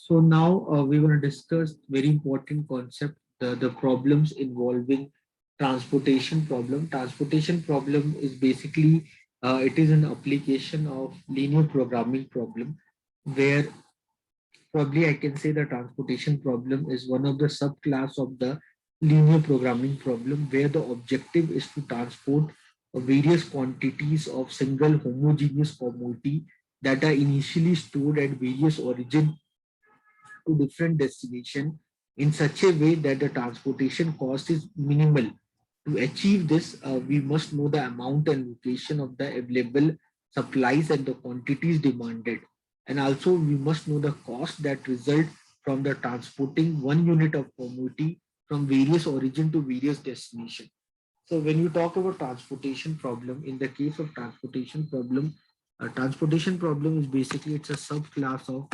So now we're going to discuss very important concept, the problems involving transportation problem. Transportation problem is basically, it is an application of linear programming problem where probably I can say the transportation problem is one of the subclass of the linear programming problem where the objective is to transport various quantities of single homogeneous commodity that are initially stored at various origin to different destination in such a way that the transportation cost is minimal. To achieve this, we must know the amount and location of the available supplies and the quantities demanded. And also we must know the cost that result from the transporting one unit of commodity from various origin to various destination. So when you talk about transportation problem, in the case of transportation problem is basically it's a subclass of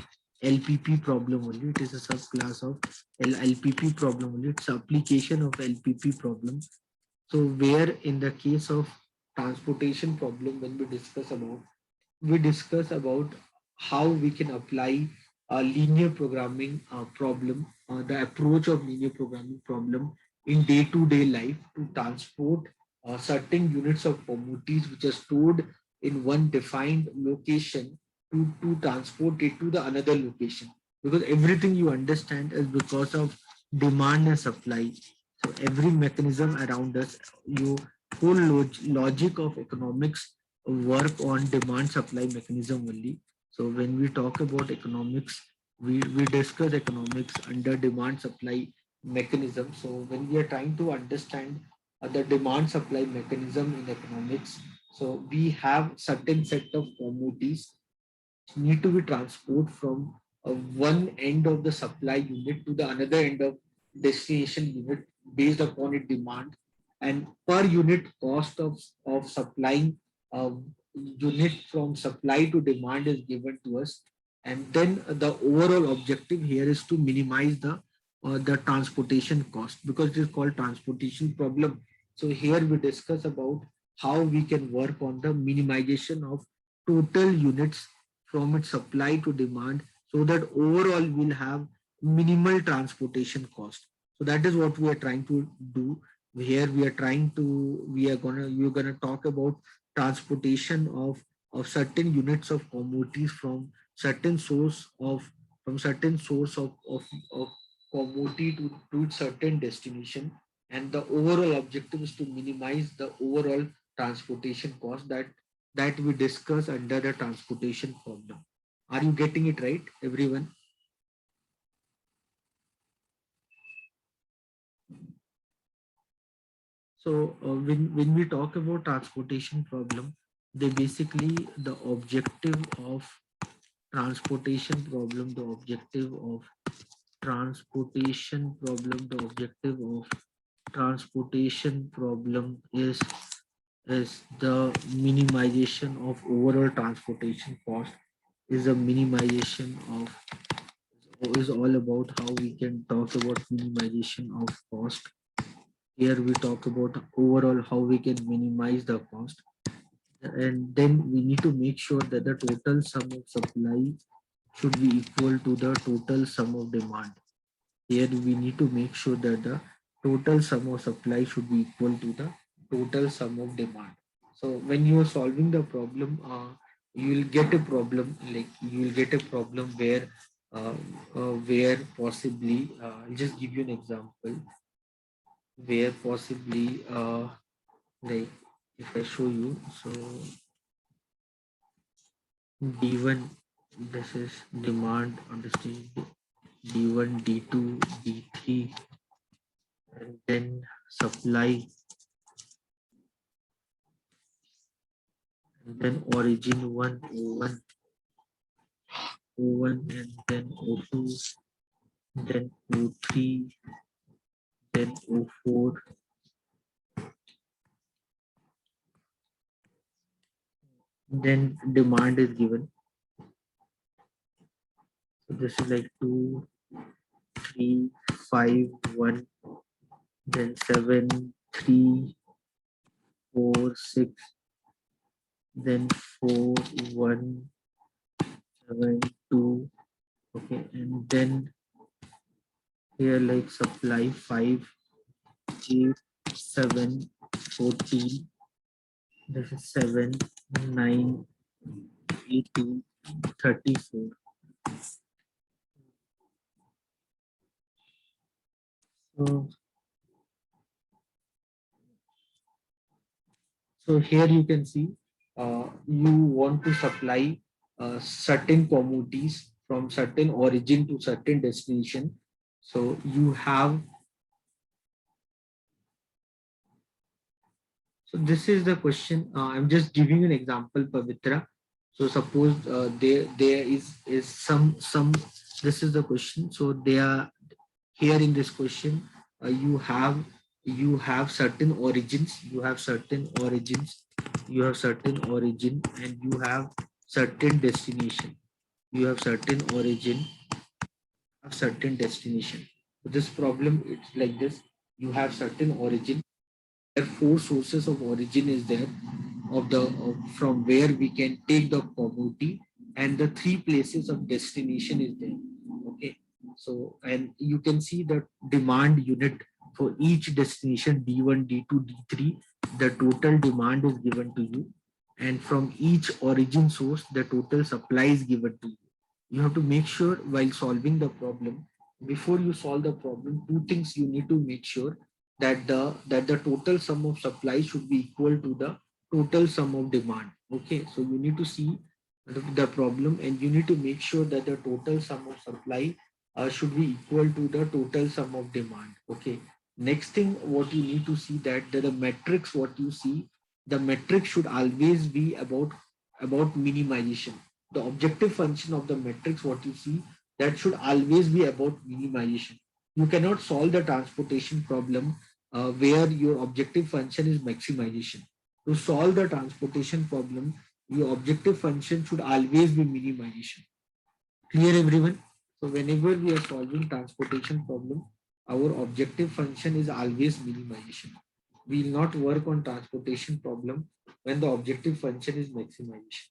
LPP problem only. It is a subclass of LPP problem only. It's application of LPP problem. So where in the case of transportation problem, when we discuss about how we can apply a linear programming problem, the approach of linear programming problem in day-to-day life to transport certain units of commodities which are stored in one defined location to transport it to the another location. Because everything you understand is because of demand and supply. So every mechanism around us, you whole logic of economics work on demand supply mechanism only. So when we talk about economics, we discuss economics under demand supply mechanism. So when we are trying to understand the demand supply mechanism in economics, so we have certain set of commodities need to be transported from one end of the supply unit to the another end of destination unit based upon its demand, and per unit cost of supplying uh, unit from supply to demand is given to us. And then the overall objective here is to minimize the transportation cost because it is called transportation problem. So here we discuss about how we can work on the minimization of total units from its supply to demand so that overall we'll have minimal transportation cost. So that is what we are trying to do here. We're gonna talk about transportation of certain units of commodities certain source of from certain source of commodity to certain destination, and the overall objective is to minimize the overall transportation cost that we discuss under the transportation problem. Are you getting it right, everyone? So when we talk about transportation problem, they basically the objective of transportation problem, the objective of transportation problem, the objective of transportation problem is the minimization of overall transportation cost, is a minimization of is all about how we can talk about minimization of cost. Here we talk about overall how we can minimize the cost, and then we need to make sure that the total sum of supply should be equal to the total sum of demand. Here we need to make sure that the total sum of supply should be equal to the total sum of demand. So when you are solving the problem, you will get a problem like you will get a problem uh, where possibly I'll just give you an example where possibly like if I show you, so D1, this is demand on the stage, D1, D2, D3, and then supply, and then origin 1, O1, O1, and then O2, then O3, then O4, then demand is given. So this is like 2, 3, 5, 1, then 7, 3, 4, 6, then 4, 1, 7, 2, Okay, and then here like supply 5, 8, 7, 14. This is 7, 9, 18, 34. So, so here you can see you want to supply certain commodities from certain origin to certain destination. So you have, so this is the question. I'm just giving you an example, Pavitra. So suppose there is some. This is the question. So they are here in this question. You have certain origins. You have certain origins. You have certain origin, and you have certain destination. You have certain origin, have certain destination. So this problem, it's like this. You have certain origin. There are four sources of origin is there from where we can take the commodity, and the three places of destination is there. Okay, so and you can see the demand unit for each destination D1, D2, D3. The total demand is given to you, and from each origin source the total supply is given to you. You have to make sure while solving the problem, before you solve the problem, two things you need to make sure, that the total sum of supply should be equal to the total sum of demand. Okay, so you need to see the problem, and you need to make sure that the total sum of supply should be equal to the total sum of demand. Okay, next thing what you need to see, that the metrics what you see, the metric should always be about minimization. The objective function of the metrics what you see, that should always be about minimization. You cannot solve the transportation problem where your objective function is maximization. To solve the transportation problem, your objective function should always be minimization. Clear, everyone? So whenever we are solving transportation problem, our objective function is always minimization. We will not work on transportation problem when the objective function is maximization.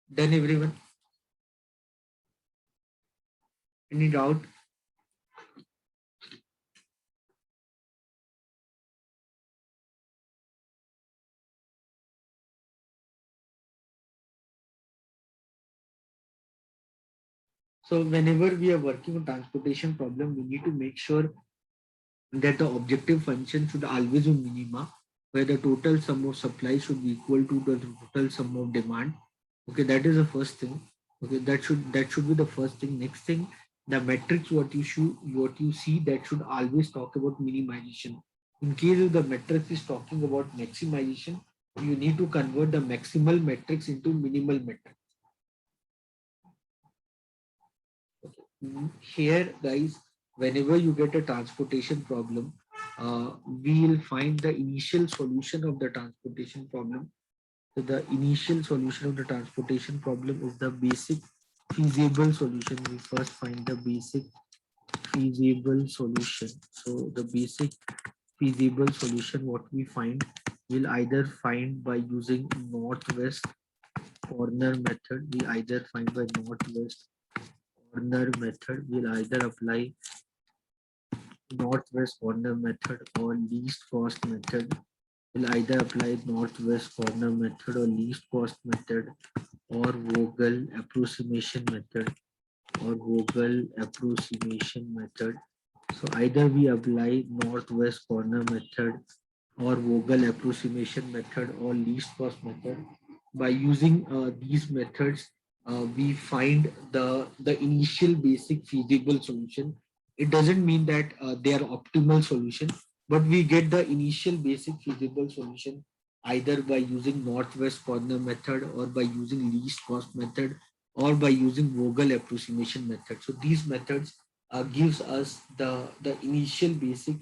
Then everyone, any doubt? So whenever we are working on transportation problem, we need to make sure that the objective function should always be minima, where the total sum of supply should be equal to the total sum of demand. Okay, that is the first thing. Okay, that should be the first thing. Next thing, the metrics what you see, that should always talk about minimization. In case if the matrix is talking about maximization, you need to convert the maximal matrix into minimal matrix. Here guys, whenever you get a transportation problem, we will find the initial solution of the transportation problem. So the initial solution of the transportation problem is the basic feasible solution. We first find the basic feasible solution. So the basic feasible solution what we find, will either find by using northwest corner method. We either find by northwest corner method. We'll either apply northwest corner method or least cost method. We'll either apply northwest corner method or least cost method, or Vogel approximation method, So either we apply northwest corner method or Vogel approximation method or least cost method. By using these methods, we find the initial basic feasible solution. It doesn't mean that they are optimal solution, but we get the initial basic feasible solution either by using northwest corner method or by using least cost method or by using Vogel approximation method. So these methods gives us the initial basic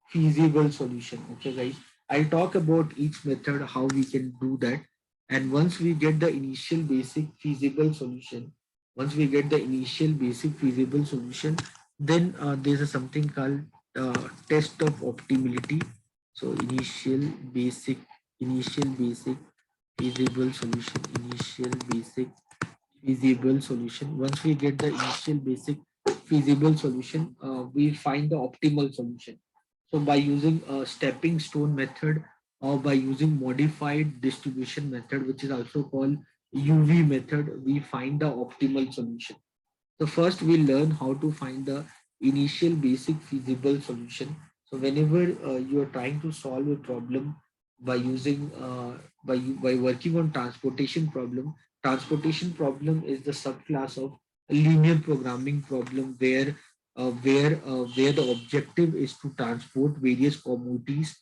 feasible solution. Okay, guys, I'll talk about each method, how we can do that. And once we get the initial basic feasible solution, then there's a something called test of optimality. So initial basic feasible solution, initial basic feasible solution. Once we get the initial basic feasible solution, we find the optimal solution. So by using a stepping stone method or by using modified distribution method, which is also called UV method, we find the optimal solution. So first we learn how to find the initial basic feasible solution. So whenever you are trying to solve a problem by using by working on transportation problem is the subclass of linear programming problem where the objective is to transport various commodities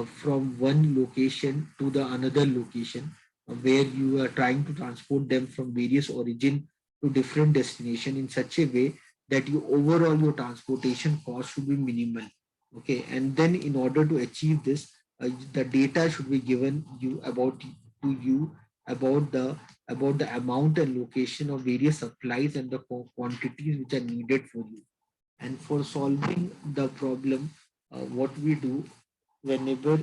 from one location to the another location, where you are trying to transport them from various origin to different destination in such a way that your transportation cost should be minimal. Okay, and then in order to achieve this, the data should be given you about the amount and location of various supplies and the quantities which are needed for you. And for solving the problem, what we do whenever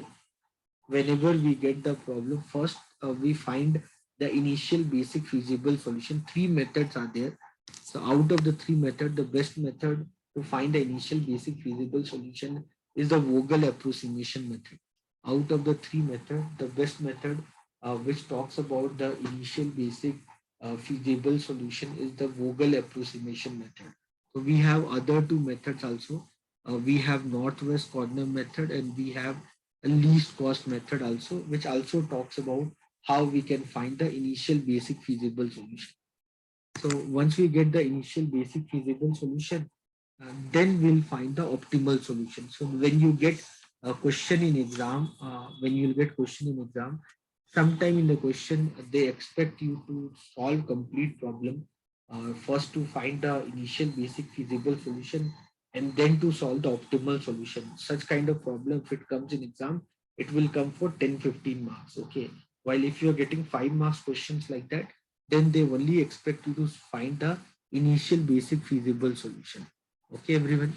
whenever we get the problem, first we find the initial basic feasible solution. Three methods are there. So out of the three methods, the best method to find the initial basic feasible solution is the Vogel approximation method. Out of the three methods, the best method which talks about the initial basic feasible solution is the Vogel approximation method. So we have other two methods also. We have northwest corner method and we have a least cost method also, which also talks about how we can find the initial basic feasible solution. So once we get the initial basic feasible solution, then we'll find the optimal solution. So when you get a question in exam, sometime in the question they expect you to solve complete problem. First to find the initial basic feasible solution and then to solve the optimal solution. Such kind of problem, if it comes in exam, it will come for 10-15 marks. Okay. While if you're getting 5 marks questions like that, then they only expect you to find the initial basic feasible solution. Okay, everyone.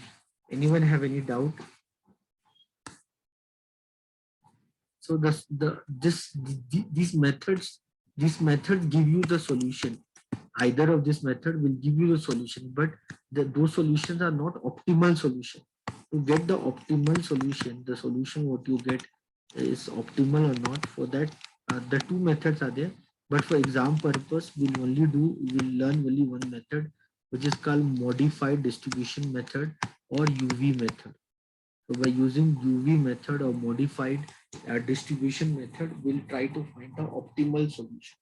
Anyone have any doubt? So these methods give you the solution. Either of this method will give you the solution, but those solutions are not optimal solution. To get the optimal solution, the solution what you get is optimal or not. For that, the two methods are there. But for exam purpose, we'll learn only one method, which is called modified distribution method or UV method. So by using UV method or modified distribution method, we'll try to find the optimal solution.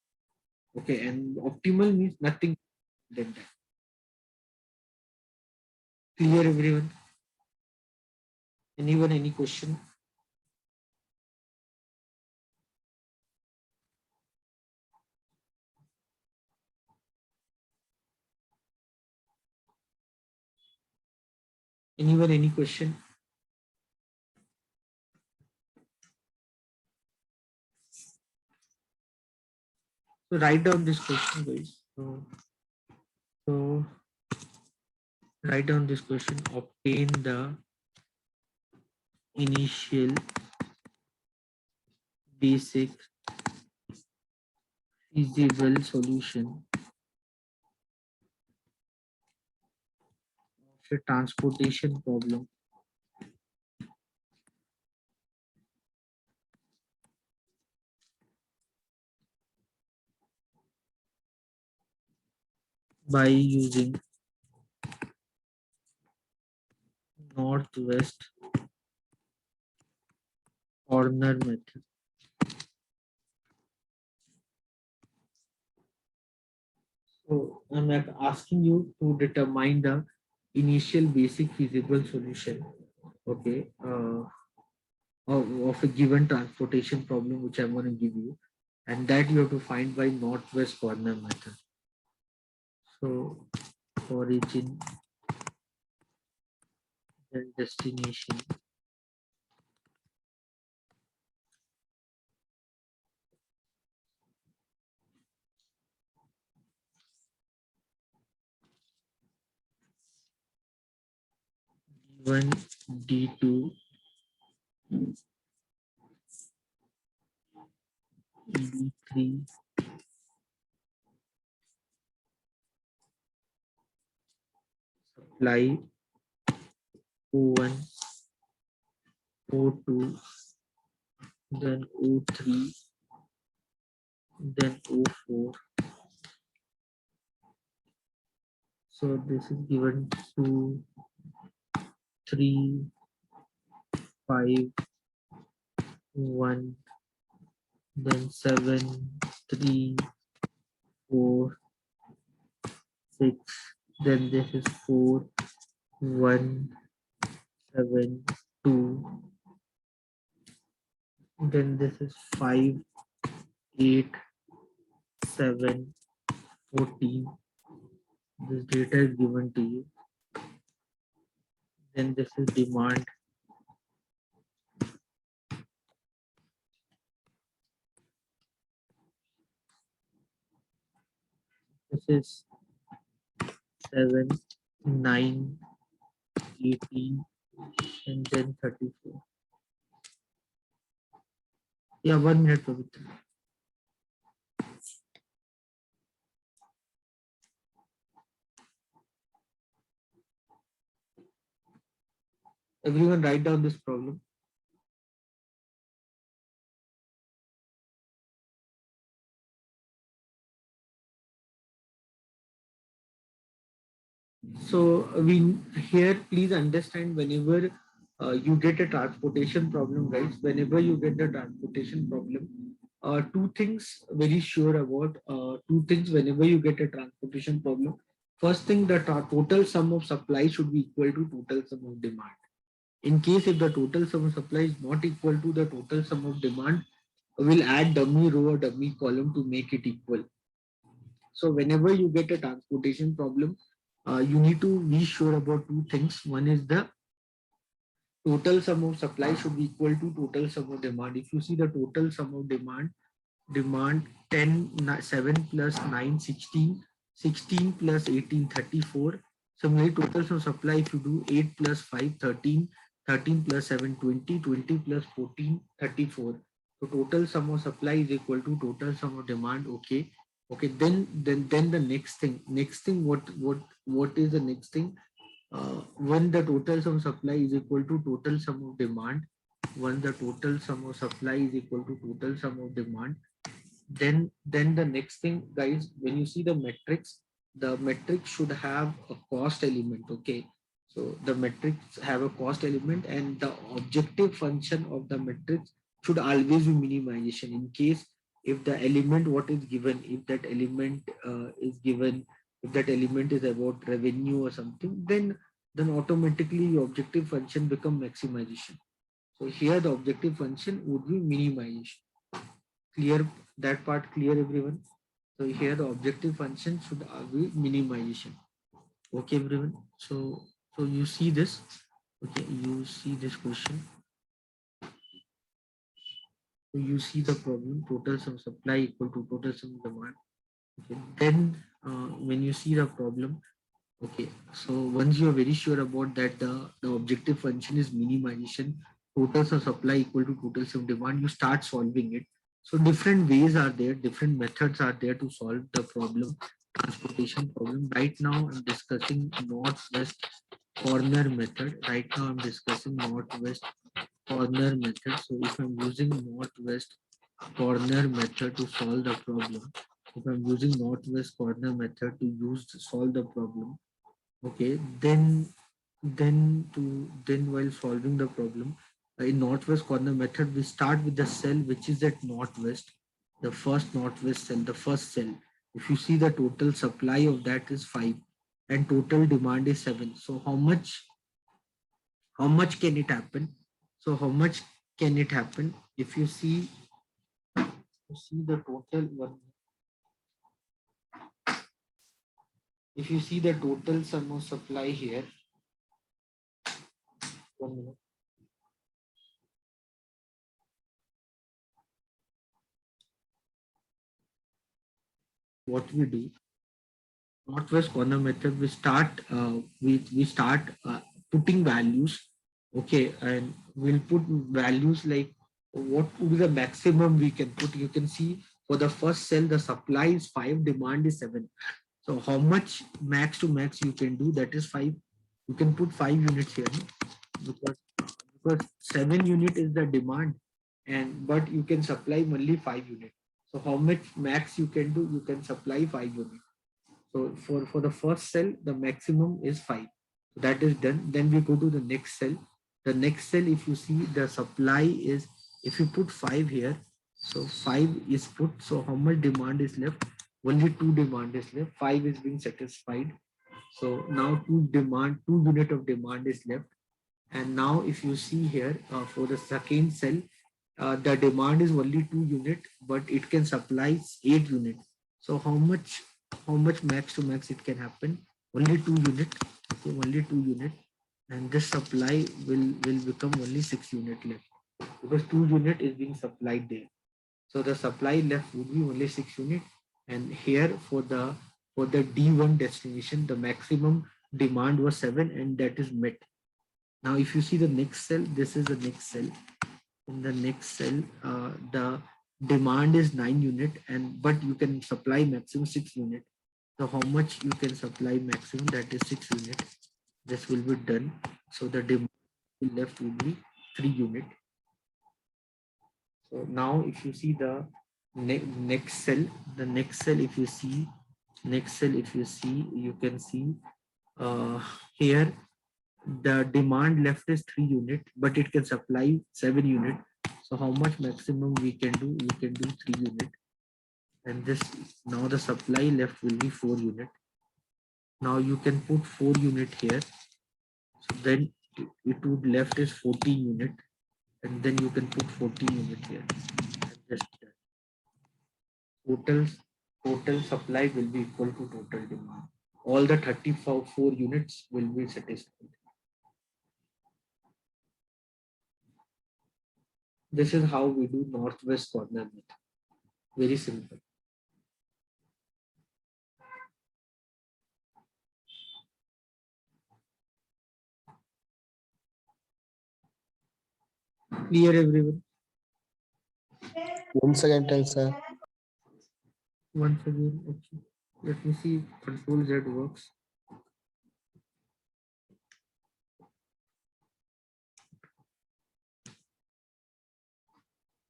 Okay, and optimal means nothing than that. Clear, everyone? Anyone, any question? Anyone, any question? So write down this question, guys. So write down this question. Obtain the initial basic feasible solution of a transportation problem by using northwest corner method. So I'm asking you to determine the initial basic feasible solution. Okay. Of a given transportation problem which I'm going to give you, and that you have to find by northwest corner method. So origin and destination D1, D2, D3, supply O1, O2, then O3, then O4. So this is given 2, 3, 5, 1, then 7, 3, 4, 6, then this is 4, 1, 7, 2, then this is 5, 8, 7, 14. This data is given to you. Then this is demand. This is 7, 9, 18, and then 34. Yeah, 1 minute, Pavitra. Everyone write down this problem. So we here, please understand, whenever you get a transportation problem, guys, whenever you get the transportation problem, two things very sure about, two things whenever you get a transportation problem. First thing, the total sum of supply should be equal to total sum of demand. In case if the total sum of supply is not equal to the total sum of demand, we'll add dummy row or dummy column to make it equal. So whenever you get a transportation problem, you need to be sure about two things. One is the total sum of supply should be equal to total sum of demand. If you see the total sum of demand 10, 7 plus 9, 16, 16 plus 18, 34. Similarly, total sum of supply, if you do 8 plus 5, 13, 13 plus 7, 20, 20 plus 14, 34. So total sum of supply is equal to total sum of demand. Okay. Okay, then the next thing, what is the next thing? When the total sum of supply is equal to total sum of demand, when the total sum of supply is equal to total sum of demand, then the next thing, guys, when you see the metric should have a cost element. Okay, so the metrics have a cost element, and the objective function of the metrics should always be minimization. In case if the element what is given, if that element is given, if that element is about revenue or something, then automatically your objective function become maximization. So here the objective function would be minimization. Clear that part? Clear, everyone? So here the objective function should be minimization. Okay, everyone. So you see this. Okay, you see this question. So you see the problem. Total sum supply equal to total sum demand. Okay. Then when you see the problem, okay, so once you are very sure about that the objective function is minimization, total sum supply equal to total sum demand, you start solving it. So different ways are there, different methods are there to solve the problem, transportation problem. Right now I'm discussing northwest corner method. Right now I'm discussing northwest corner method. So if I'm using northwest corner method to solve the problem, if I'm using northwest corner method to use to solve the problem, okay, then while solving the problem, in northwest corner method, we start with the cell which is at northwest, the first northwest cell, the first cell. If you see the total supply of that is 5 and total demand is 7. So how much can it happen? So how much can it happen? If you see the total one, if you see the total sum of supply here, 1 minute. What we do, northwest corner method, we start putting values. Okay, and we'll put values like what would be the maximum we can put. You can see for the first cell the supply is 5, demand is 7. So how much max to max you can do, that is 5. You can put 5 units here, no? because 7 unit is the demand, and but you can supply only 5 units. So how much max you can do? You can supply 5 units. So for the first cell, the maximum is 5. That is done. Then we go to the next cell. The next cell, if you see, the supply is, if you put 5 here, so 5 is put. So how much demand is left? Only 2 demand is left. 5 is being satisfied. So now 2 unit of demand is left. And now if you see here, for the second cell, the demand is only 2 unit, but it can supply 8 unit. So how much max to max it can happen? Only 2 unit. Okay, only 2 unit, and this supply will become only 6 unit left, because 2 unit is being supplied there. So the supply left would be only 6 unit. And here for the D1 destination, the maximum demand was 7, and that is met. Now, if you see the next cell, this is the next cell. In the next cell, the demand is 9 unit, and but you can supply maximum 6 unit. So how much you can supply maximum? That is 6 unit. This will be done. So the demand left will be 3 unit. So now, if you see the next cell, the next cell, if you see next cell, if you see, you can see here the demand left is 3 unit, but it can supply 7 unit. So how much maximum we can do? We can do 3 unit, and this, now the supply left will be 4 unit. Now you can put 4 unit here. So then it would left is 14 unit, and then you can put 14 unit here. And just total total supply will be equal to total demand. All the 34 units will be satisfied. This is how we do northwest corner method. Very simple. Clear, everyone? Once again, tell sir. Once again, okay. Let me see if Control Z works.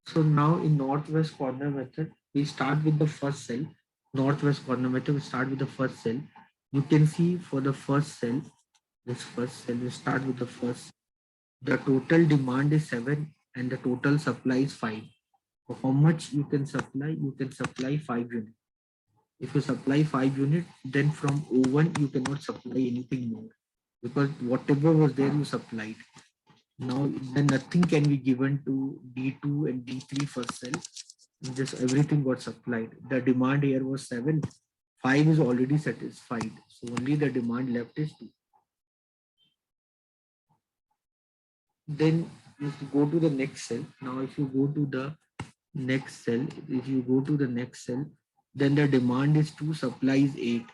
So now in northwest corner method, we start with the first cell. Northwest corner method, we start with the first cell. You can see for the first cell, this first cell, we start with the first. The total demand is 7 and the total supply is 5. So how much you can supply? You can supply 5 units. If you supply 5 units, then from O1 you cannot supply anything more, because whatever was there you supplied. Now then nothing can be given to D2 and D3 first cell. Just everything got supplied. The demand here was 7. 5 is already satisfied. So only the demand left is 2. Then you go to the next cell. Now if you go to the next cell, if you go to the next cell, then the demand is 2, supply is 8.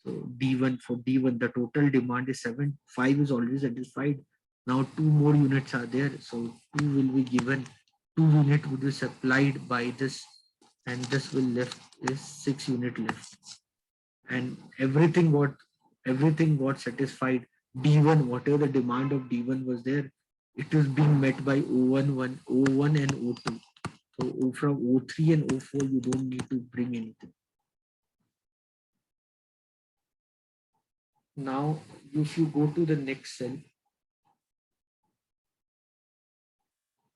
So D1, for D1, the total demand is 7. 5 is already satisfied. Now 2 more units are there. So 2 will be given. 2 unit would be supplied by this, and this will left is 6 unit left. And everything got satisfied. D1, whatever the demand of D1 was there, it is being met by O1 and O2. So from O3 and O4, you don't need to bring anything. Now, if you go to the next cell,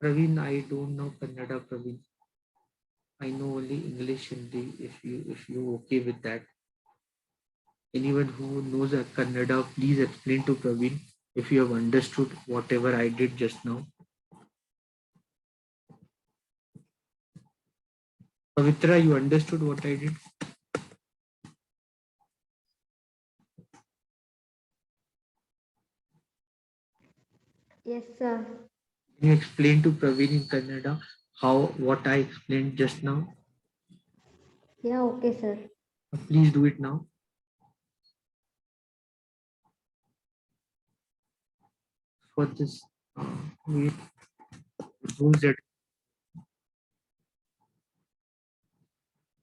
Praveen, I don't know Kannada, Praveen. I know only English, Hindi. If you okay with that. Anyone who knows a Kannada, please explain to Praveen if you have understood whatever I did just now. Pavitra, you understood what I did? Yes, sir. Can you explain to Praveen in Kannada what I explained just now? Yeah, okay, sir. Please do it now. For this, wait, who's that?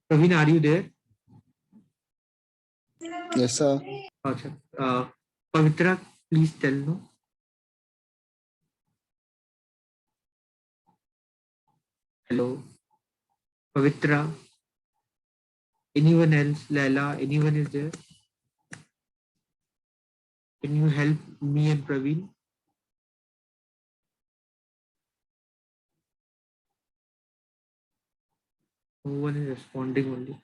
Praveen, are you there? Yes, sir. Achha. Pavitra, Please tell no. Hello, Pavitra. Anyone else? Laila, anyone is there? Can you help me and Praveen? No one is responding only.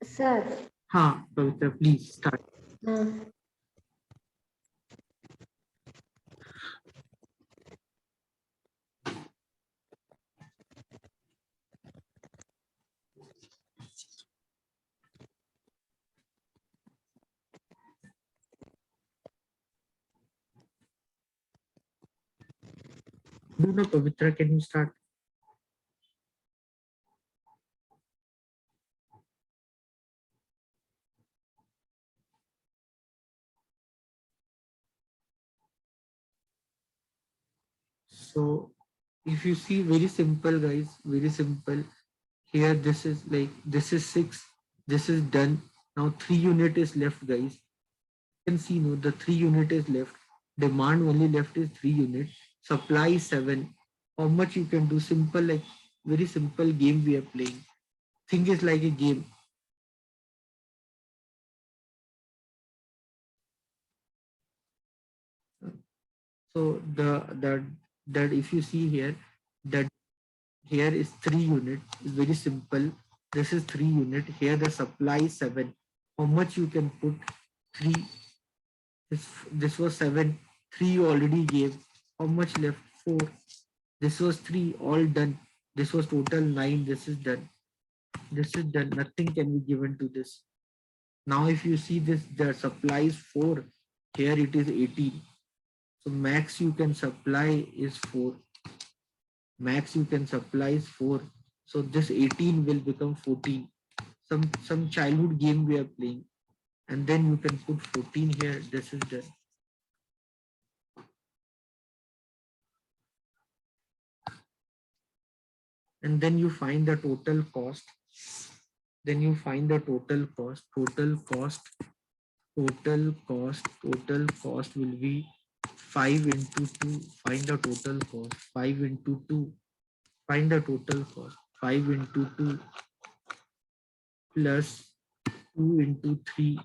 Sir, Ha, Pavitra, please start. uh, Do no, Pavitra, can you start? So if you see, very simple, guys, very simple. Here, this is like, this is 6. This is done. Now 3 unit is left, guys. You can see, no, the 3 unit is left. Demand only left is 3 unit. Supply is 7. How much you can do? Simple, like very simple game we are playing. Think is like a game. So that if you see here, that here is 3 unit. It's very simple. This is 3 unit. Here the supply is 7. How much you can put? 3. This was 7. 3 you already gave. How much left? 4. This was 3. All done. This was total 9. This is done. This is done. Nothing can be given to this. Now if you see this, the supply is 4. Here it is 18. So max you can supply is 4. Max you can supply is 4. So this 18 will become 14. Some childhood game we are playing. And then you can put 14 here. This is done. And then you find the total cost. Then you find the total cost. Total cost will be 5 into 2. Find the total cost. 5 into 2. Find the total cost. 5 into 2 plus 2 into 3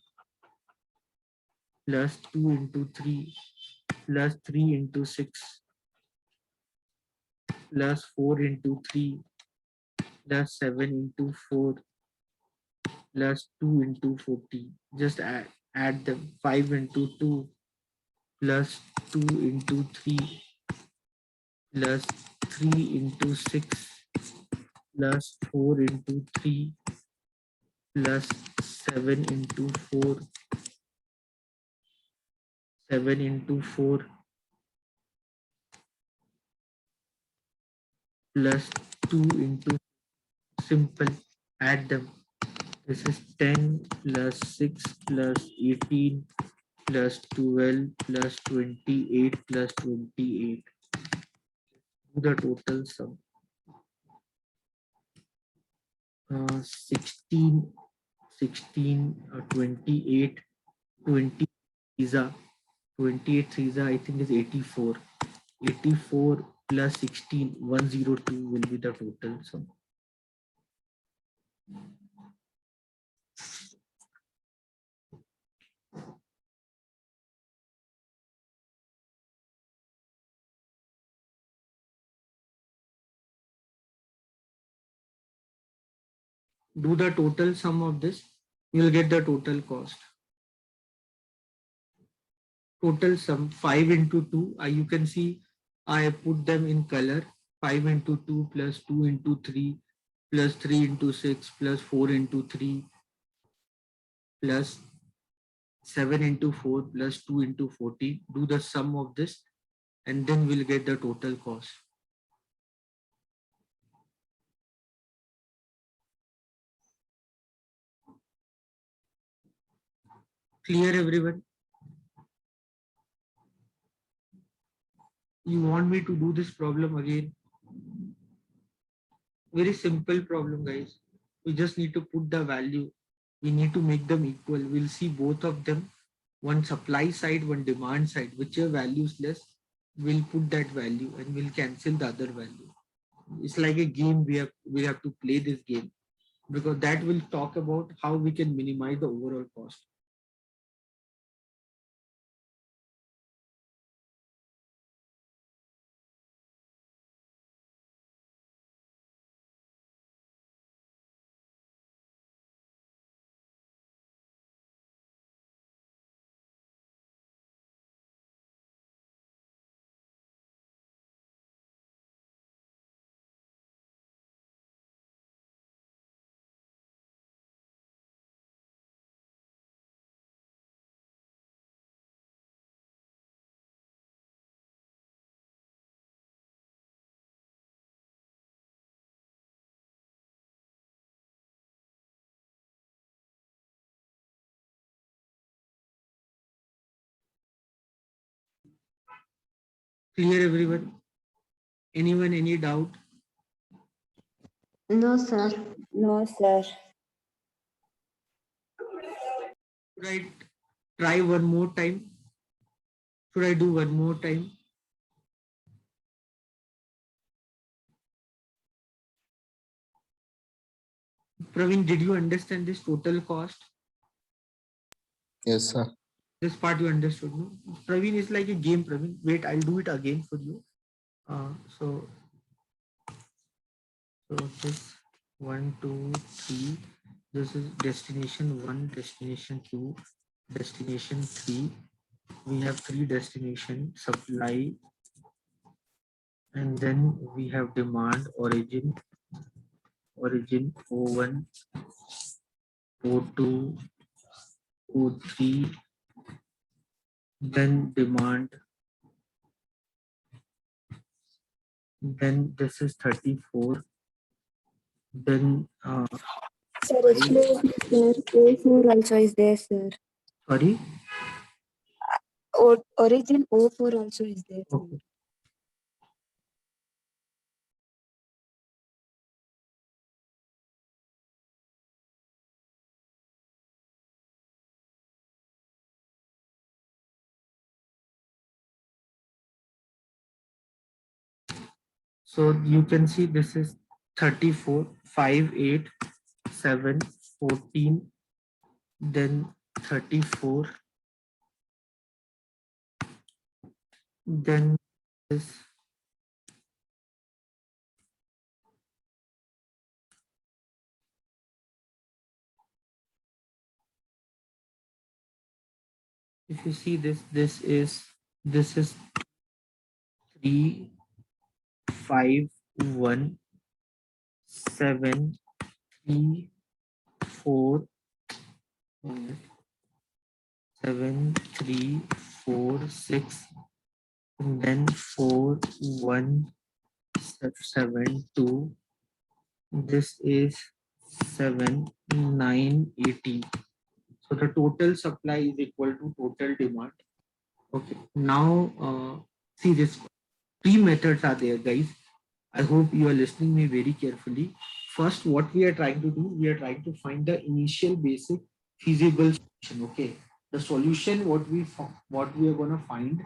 plus 2 into 3 plus 3 into 6 plus 4 into 3 plus 7 into 4 plus 2 into 40. Just add them. 5 into 2 plus 2 into 3 plus 3 into 6 plus 4 into 3 plus 7 into 4, 7 into 4 plus 2 into, simple, add them. This is 10 plus 6 plus 18 plus 12 plus 28 plus 28. Do the total sum. 16, 28, 20 Isa, 28 Isa, I think is 84. 84 plus 16, 102 will be the total sum. Do the total sum of this, you will get the total cost. Total sum 5 into 2, you can see I put them in color. 5 into 2 plus 2 into 3 plus 3 into 6 plus 4 into 3 plus 7 into 4 plus 2 into 40. Do the sum of this and then we'll get the total cost. Clear, everyone? You want me to do this problem again? Very simple problem, guys. We just need to put the value. We need to make them equal. We'll see both of them, one supply side, one demand side. Whichever value is less, we'll put that value and we'll cancel the other value. It's like a game. We have to play this game, because that will talk about how we can minimize the overall cost. Clear, everyone? Anyone, any doubt? No, sir. No, sir. Should I try one more time? Should I do one more time? Praveen, did you understand this total cost? Yes, sir. This part you understood, no? Praveen is like a game, Praveen. Wait, I'll do it again for you. So this 1, 2, 3. This is destination 1, destination 2, destination 3. We have 3 destination: supply, and then we have demand, origin O1, O2, O3, then demand, then this is 34, then Sir, actually, sir, O4 also is there, sir. sorry. Origin O4 also is there, sir. Okay. So you can see this is 34, 5, 8, 7, 14, then 34, then this if you see this is 3, 5, 1, 7, 3, 4, 7, 3, 4, 6, and then 4, 1, 7, 2. This is 7, 9, 18. So the total supply is equal to total demand. Okay. Now see, this 3 methods are there, guys. I hope you are listening me very carefully. First, what we are trying to do, we are trying to find the initial basic feasible solution. Okay. The solution what we are gonna find,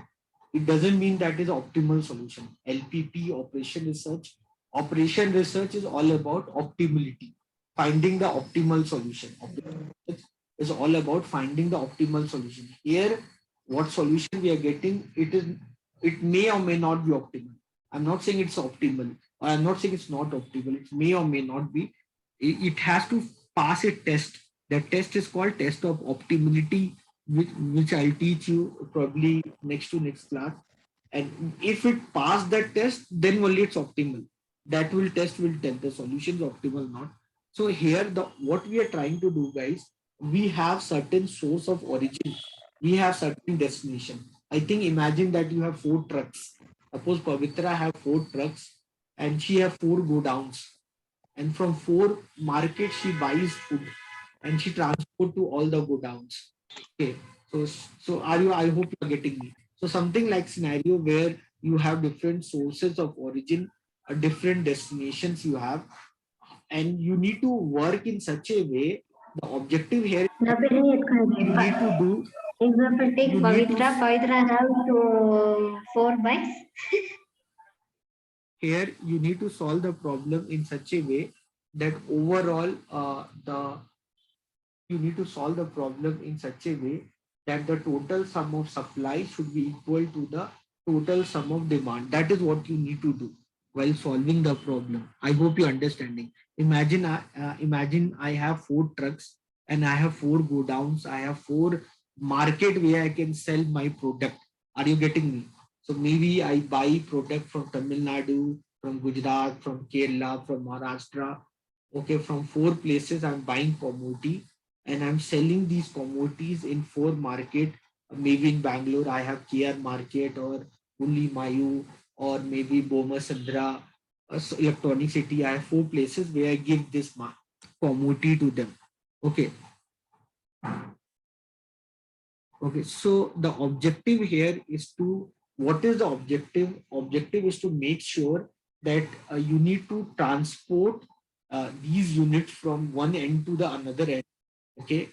it doesn't mean that is optimal solution. LPP, operation research. Operation research is all about optimality, finding the optimal solution. Operation research is all about finding the optimal solution. Here, what solution we are getting, it may or may not be optimal. I'm not saying it's optimal, or I'm not saying it's not optimal. It may or may not be. It has to pass a test. That test is called test of optimality, which I'll teach you probably next to next class. And if it passed that test, then only it's optimal. That test will tell the solution is optimal or not. So here, what we are trying to do, guys, we have certain source of origin. We have certain destination. I think imagine that you have 4 trucks. Suppose Pavitra have 4 trucks and she have 4 go downs. And from 4 markets she buys food and she transport to all the go downs. Okay. So are you? I hope you are getting me. So something like scenario where you have different sources of origin, different destinations you have, and you need to work in such a way The objective here ना पे नहीं इतना you है. need to do. Example, take You need to Pavitra. Pavitra have to 4 bikes. here you need to solve the problem in such a way that overall the you need to solve the problem in such a way that the total sum of supply should be equal to the total sum of demand. That is what you need to do while solving the problem. I hope you're understanding. Imagine I have 4 trucks and I have 4 godowns. I have 4 market where I can sell my product. Are you getting me? So maybe I buy product from Tamil Nadu, from Gujarat, from Kerala, from Maharashtra. Okay, from 4 places I'm buying commodity and I'm selling these commodities in 4 market. Maybe in Bangalore, I have KR Market or Puli Mayu or maybe Boma Sandra, Electronic City. I have 4 places where I give this commodity to them. Okay. Okay. So the objective here is to, what is the objective? Objective is to make sure that you need to transport these units from one end to the another end. Okay,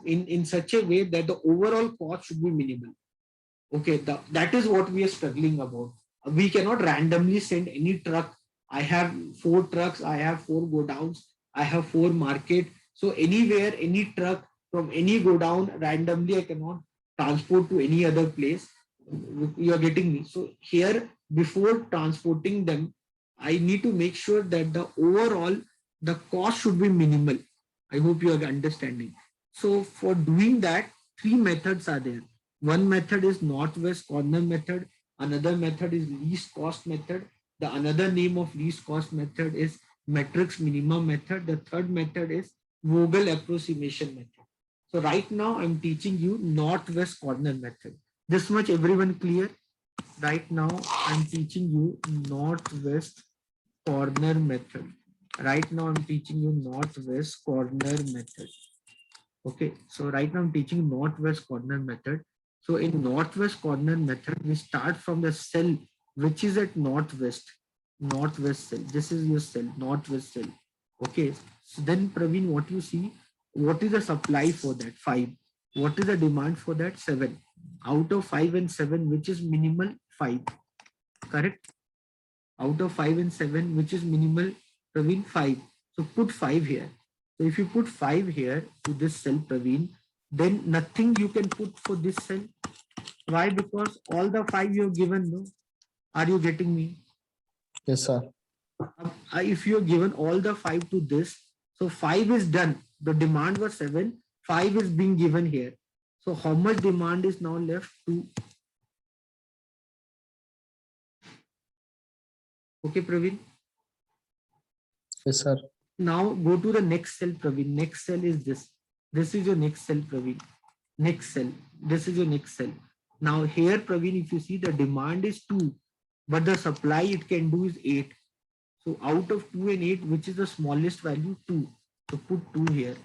in such a way that the overall cost should be minimal. Okay, that is what we are struggling about. We cannot randomly send any truck. I have 4 trucks, I have 4 godowns, I have 4 market. So anywhere, any truck from any godown randomly I cannot transport to any other place. You are getting me. So here, before transporting them, I need to make sure that the overall the cost should be minimal. I hope you are understanding. So for doing that, 3 methods are there. One method is northwest corner method. Another method is least cost method. The another name of least cost method is matrix minimum method. The third method is Vogel approximation method. So right now I'm teaching you northwest corner method. This much everyone clear? Right now I'm teaching you northwest corner method. Right now I'm teaching you northwest corner method. Okay, so right now I'm teaching northwest corner method. So in northwest corner method, we start from the cell which is at northwest cell. This is your cell, northwest cell. Okay, so then Praveen, what you see, what is the supply for that? 5. What is the demand for that? 7. Out of 5 and 7, which is minimal? 5. Correct? Out of 5 and 7, which is minimal? Praveen, 5. So put 5 here. So if you put 5 here to this cell, Praveen, then nothing you can put for this cell. Why? Because all the 5 you have given, no? Are you getting me? Yes, sir. If you have given all the 5 to this, so 5 is done. The demand was 7, 5 is being given here. So how much demand is now left? 2. Okay, Praveen? Yes, sir. Now go to the next cell, Praveen. Next cell is this. This is your next cell, Praveen. Next cell. This is your next cell. Now here, Praveen, if you see the demand is 2, but the supply it can do is 8. So out of 2 and 8, which is the smallest value? 2. So put 2 here.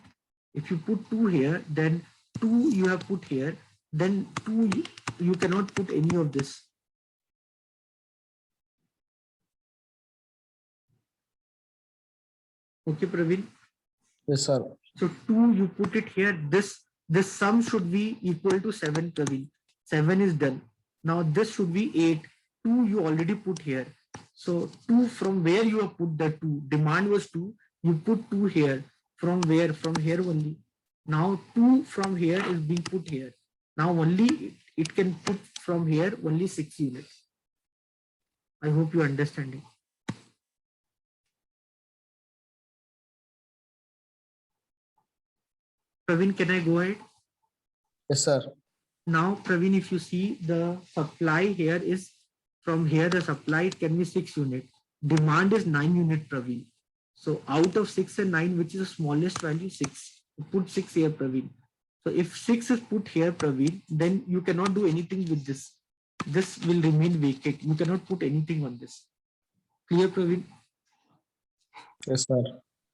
If you put 2 here, then 2 you have put here. Then 2 you cannot put any of this. Okay, Praveen. Yes, sir. So 2 you put it here. This sum should be equal to 7, Praveen. 7 is done. Now this should be 8. 2 you already put here. So 2, from where you have put the 2? Demand was 2. You put 2 here. From where? From here only. Now 2 from here is being put here. Now only it can put from here only 6 units. I hope you are understanding. Praveen, can I go ahead? Yes, sir. Now, Praveen, if you see the supply here is from here, the supply it can be 6 unit. Demand is 9 unit, Praveen. So out of 6 and 9, which is the smallest value? 6. Put 6 here, Praveen. So if 6 is put here, Praveen, then you cannot do anything with this. This will remain vacant. You cannot put anything on this. Clear, Praveen? Yes, sir.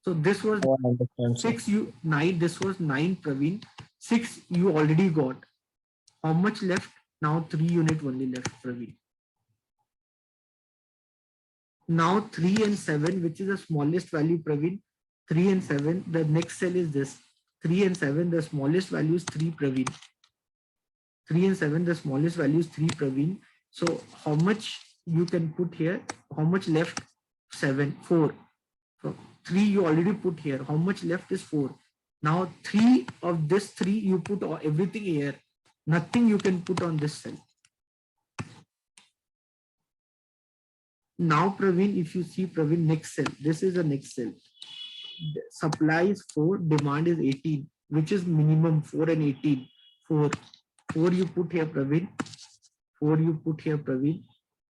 So this was Now I understand, sir. 6, 9. This was 9, Praveen. 6 you already got. How much left? Now 3 unit only left, Praveen. Now 3 and 7, which is the smallest value, Praveen. 3 and 7. The next cell is this. 3 and 7, the smallest value is 3, Praveen. 3 and 7, the smallest value is 3, Praveen. So how much you can put here? How much left? 7, 4. So 3 you already put here. How much left is 4. Now 3 of this 3 you put everything here. Nothing you can put on this cell. Now Praveen, if you see Praveen, next cell, this is the next cell. The supply is 4, demand is 18, which is minimum 4 and 18. 4 you put here, Praveen. 4 you put here, Praveen.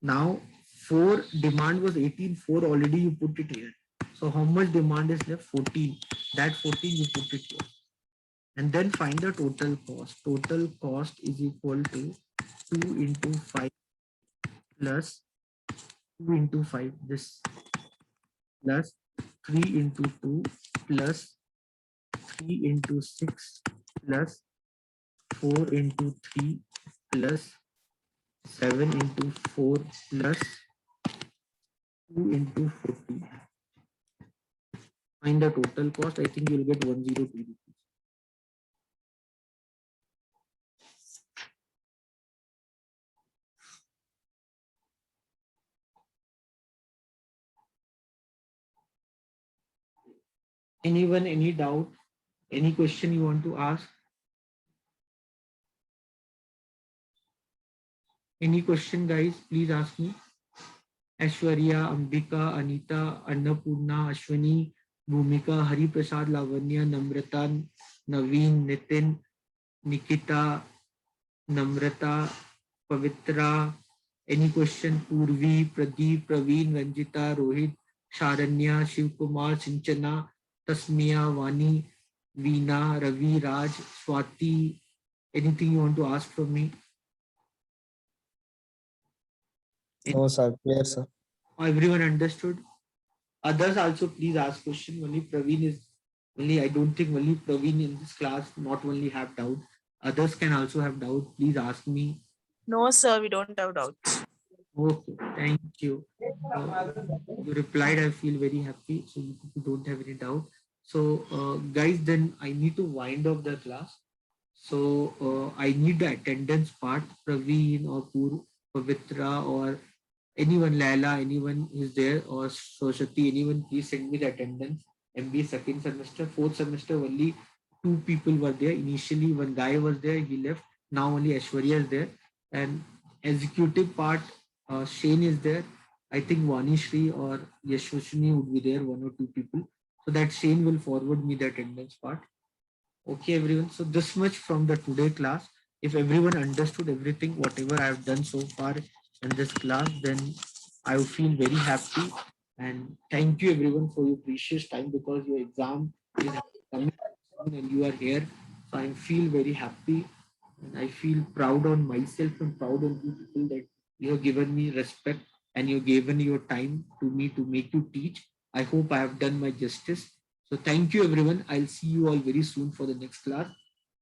Now 4 demand was 18, 4 already you put it here. So how much demand is left? 14. That 14 you put it here. And then find the total cost. Total cost is equal to 2 into 5 plus 2 into 5, this plus 3 into 2 plus 3 into 6 plus 4 into 3 plus 7 into 4 plus 2 into 14. Find the total cost. I think you'll get 102 rupees. Anyone, any doubt, any question you want to ask? Any question, guys? Please ask me. Aishwarya, Ambika, Anita, Annapurna, Ashwini, Bhumika, Hari Prasad, Lavanya, Namrata, Naveen, Nitin, Nikita, Namrata, Pavitra. Any question? Purvi, Pradeep, Praveen, Ranjita, Rohit, Sharanya, Shivkumar, Sinchana, Tasmiya, Vani, Veena, Ravi, Raj, Swati. Anything you want to ask from me? No, sir. Clear, sir. Everyone understood? Others also please ask question. Only Praveen is only, I don't think only Praveen in this class not only have doubt. Others can also have doubt. Please ask me. No, sir, we don't have doubts. Okay, thank you. You replied, I feel very happy. So you don't have any doubt. So guys, then I need to wind up the class. So I need the attendance part. Praveen or Pavitra or anyone, Laila, anyone is there, or Saraswati, anyone, please send me the attendance. MBA second semester, fourth semester, only 2 people were there. Initially, one guy was there, he left. Now only Aishwarya is there. And executive part, Shane is there. I think Vanishri or Yashwashini would be there, 1 or 2 people. So that Shane will forward me the attendance part. Okay, everyone. So this much from the today class. If everyone understood everything, whatever I have done so far in this class, then I will feel very happy. And thank you everyone for your precious time, because your exam is coming soon and you are here. So I feel very happy and I feel proud on myself and proud on you people that you have given me respect and you've given your time to me to make you teach. I hope I have done my justice. So thank you everyone. I'll see you all very soon for the next class.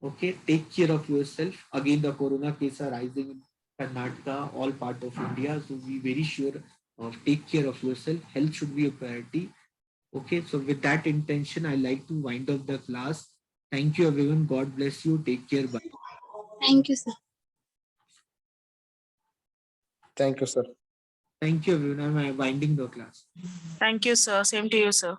Okay, take care of yourself. Again, the corona cases are rising in Karnataka, all part of India. So be very sure of take care of yourself. Health should be a priority. Okay, so with that intention, I like to wind up the class. Thank you everyone. God bless you. Take care. Bye. Thank you, sir. Thank you, sir. Thank you everyone. I'm winding the class. Thank you, sir. Same to you, sir.